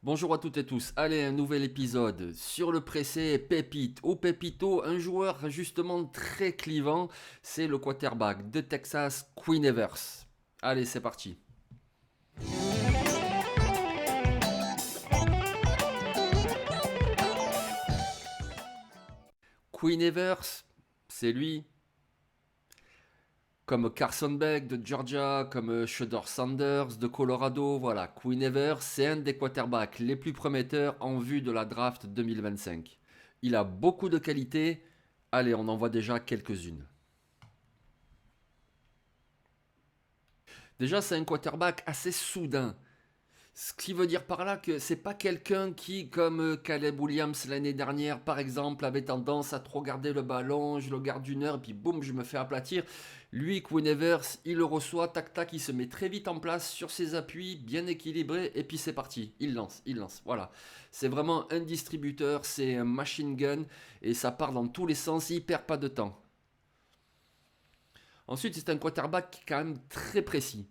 Bonjour à toutes et tous, allez un nouvel épisode sur le pressé Pépite ou Pépito, un joueur justement très clivant, c'est le quarterback de Texas, Queen Evers. Allez c'est parti. Queen Evers, c'est lui, comme Carson Beck de Georgia, comme Shedeur Sanders de Colorado, voilà, Queen Evers c'est un des quarterbacks les plus prometteurs en vue de la draft 2025. Il a beaucoup de qualités, allez on en voit déjà quelques-unes. Déjà, c'est un quarterback assez soudain. Ce qui veut dire par là que c'est pas quelqu'un qui, comme Caleb Williams l'année dernière, par exemple, avait tendance à trop garder le ballon, je le garde une heure, et puis boum, je me fais aplatir. Lui, Quinn Evers, il le reçoit, tac tac, il se met très vite en place sur ses appuis, bien équilibré, et puis c'est parti. Il lance, voilà. C'est vraiment un distributeur, c'est un machine gun, et ça part dans tous les sens, il perd pas de temps. Ensuite, c'est un quarterback qui est quand même très précis.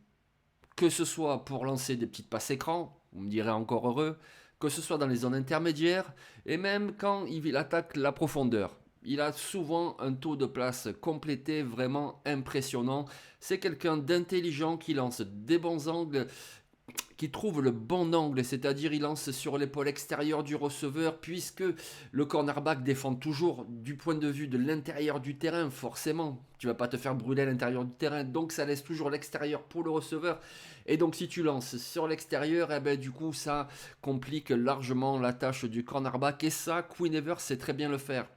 Que ce soit pour lancer des petites passes écran, vous me direz encore heureux, que ce soit dans les zones intermédiaires, et même quand il attaque la profondeur. Il a souvent un taux de place complété vraiment impressionnant. C'est quelqu'un d'intelligent qui lance des bons angles, qui trouve le bon angle, c'est-à-dire il lance sur l'épaule extérieure du receveur, puisque le cornerback défend toujours du point de vue de l'intérieur du terrain, forcément. Tu vas pas te faire brûler à l'intérieur du terrain, donc ça laisse toujours l'extérieur pour le receveur. Et donc si tu lances sur l'extérieur, eh ben, du coup ça complique largement la tâche du cornerback, et ça, Queen Evers sait très bien le faire.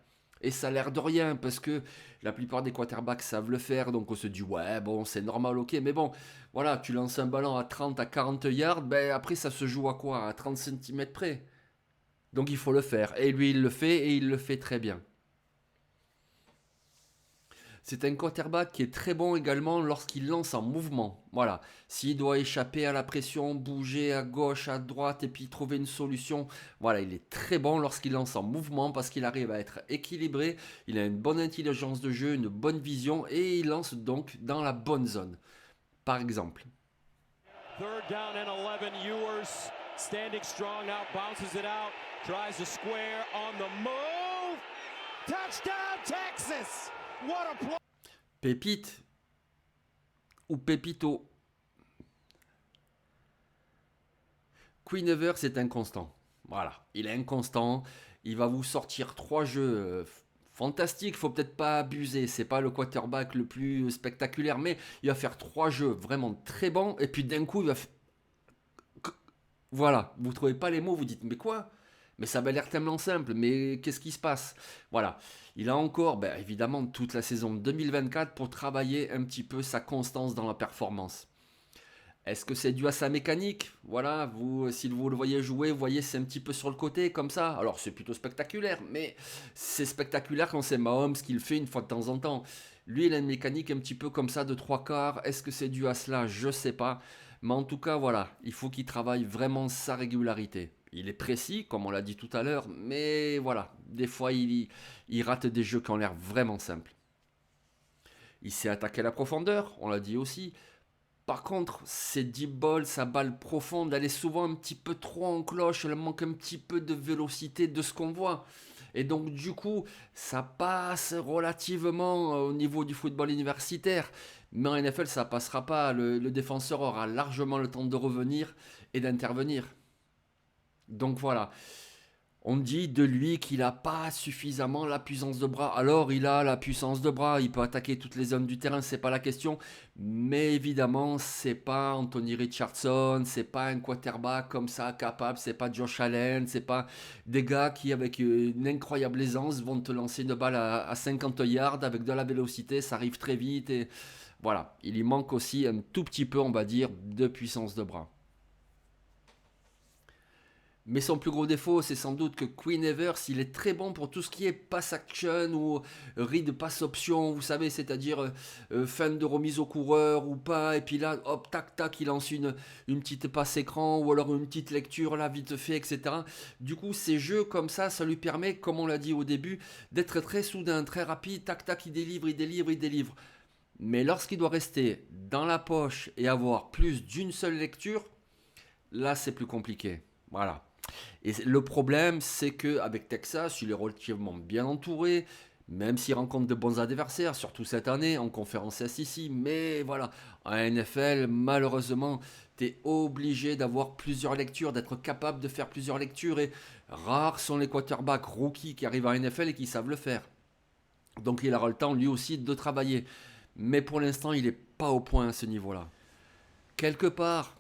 Et ça a l'air de rien parce que la plupart des quarterbacks savent le faire, donc on se dit ouais bon c'est normal, ok, mais bon voilà, tu lances un ballon à 30 à 40 yards, ben après ça se joue à quoi? À 30 centimètres près. Donc il faut le faire, et lui il le fait, et il le fait très bien. C'est un quarterback qui est très bon également lorsqu'il lance en mouvement. Voilà. S'il doit échapper à la pression, bouger à gauche, à droite et puis trouver une solution, voilà, il est très bon lorsqu'il lance en mouvement parce qu'il arrive à être équilibré, il a une bonne intelligence de jeu, une bonne vision et il lance donc dans la bonne zone. Par exemple. Third down and 11. Ewers standing strong now, bounces it out, tries to square on the move. Touchdown, Texas! What a play! Pépite ou Pépito. Queen Evers est inconstant. Voilà, il est inconstant. Il va vous sortir trois jeux fantastiques. Faut peut-être pas abuser. C'est pas le quarterback le plus spectaculaire, mais il va faire trois jeux vraiment très bons. Et puis d'un coup, voilà, vous trouvez pas les mots. Vous dites mais quoi? Mais ça va l'air tellement simple. Mais qu'est-ce qui se passe? Voilà, il a encore, ben, évidemment, toute la saison 2024 pour travailler un petit peu sa constance dans la performance. Est-ce que c'est dû à sa mécanique? Voilà, vous, si vous le voyez jouer, vous voyez, c'est un petit peu sur le côté, comme ça. Alors, c'est plutôt spectaculaire, mais c'est spectaculaire quand c'est Mahomes qui le fait une fois de temps en temps. Lui, il a une mécanique un petit peu comme ça, de trois quarts. Est-ce que c'est dû à cela? Je sais pas. Mais en tout cas, voilà, il faut qu'il travaille vraiment sa régularité. Il est précis, comme on l'a dit tout à l'heure, mais voilà, des fois, il rate des jeux qui ont l'air vraiment simples. Il sait attaquer la profondeur, on l'a dit aussi. Par contre, ces deep balls, sa balle profonde, elle est souvent un petit peu trop en cloche, elle manque un petit peu de vélocité de ce qu'on voit. Et donc du coup, ça passe relativement au niveau du football universitaire. Mais en NFL, ça passera pas. Le défenseur aura largement le temps de revenir et d'intervenir. Donc voilà. On dit de lui qu'il n'a pas suffisamment la puissance de bras. Alors il a la puissance de bras, il peut attaquer toutes les zones du terrain, c'est pas la question. Mais évidemment, c'est pas Anthony Richardson, c'est pas un quarterback comme ça capable, c'est pas Josh Allen, c'est pas des gars qui avec une incroyable aisance vont te lancer une balle à 50 yards avec de la vélocité, ça arrive très vite et voilà. Il y manque aussi un tout petit peu, on va dire, de puissance de bras. Mais son plus gros défaut, c'est sans doute que Queen Evers, il est très bon pour tout ce qui est pass action ou read pass option, vous savez, c'est-à-dire fin de remise au coureur ou pas, et puis là, hop, tac, tac, il lance une petite passe écran ou alors une petite lecture là, vite fait, etc. Du coup, ces jeux comme ça lui permet, comme on l'a dit au début, d'être très soudain, très rapide, tac, tac, il délivre, il délivre, il délivre. Mais lorsqu'il doit rester dans la poche et avoir plus d'une seule lecture, là, c'est plus compliqué. Voilà. Et le problème, c'est qu'avec Texas, il est relativement bien entouré, même s'il rencontre de bons adversaires, surtout cette année en conférence SEC. Mais voilà, en NFL, malheureusement, tu es obligé d'avoir plusieurs lectures, d'être capable de faire plusieurs lectures. Et rares sont les quarterbacks rookies qui arrivent en NFL et qui savent le faire. Donc il aura le temps lui aussi de travailler. Mais pour l'instant, il n'est pas au point à ce niveau-là. Quelque part,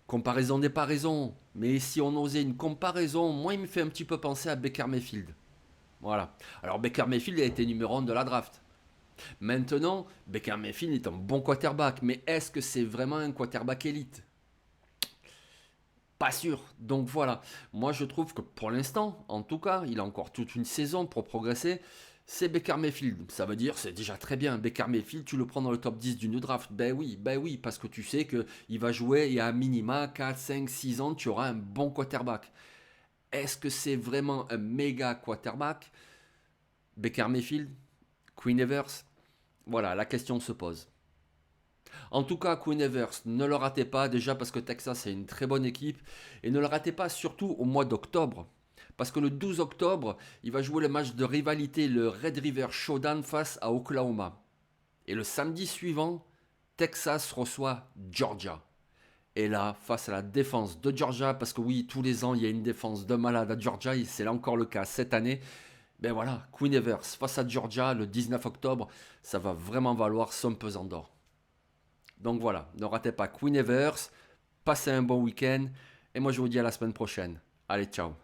comparaison n'est pas raison. Mais si on osait une comparaison, moi il me fait un petit peu penser à Baker Mayfield. Voilà. Alors Baker Mayfield a été numéro 1 de la draft. Maintenant, Baker Mayfield est un bon quarterback. Mais est-ce que c'est vraiment un quarterback élite? Pas sûr. Donc voilà. Moi je trouve que pour l'instant, en tout cas, il a encore toute une saison pour progresser. C'est Baker Mayfield. Ça veut dire, c'est déjà très bien. Baker Mayfield, tu le prends dans le top 10 d'une draft. Ben oui, parce que tu sais qu'il va jouer et à minima 4, 5, 6 ans, tu auras un bon quarterback. Est-ce que c'est vraiment un méga quarterback? Baker Mayfield? Queen Evers? Voilà, la question se pose. En tout cas, Queen Evers, ne le ratez pas, déjà parce que Texas est une très bonne équipe, et ne le ratez pas surtout au mois d'octobre. Parce que le 12 octobre, il va jouer le match de rivalité, le Red River Showdown face à Oklahoma. Et le samedi suivant, Texas reçoit Georgia. Et là, face à la défense de Georgia, parce que oui, tous les ans, il y a une défense de malade à Georgia, et c'est là encore le cas cette année. Ben voilà, Queen Evers face à Georgia le 19 octobre, ça va vraiment valoir son pesant d'or. Donc voilà, ne ratez pas Queen Evers, passez un bon week-end, et moi je vous dis à la semaine prochaine. Allez, ciao.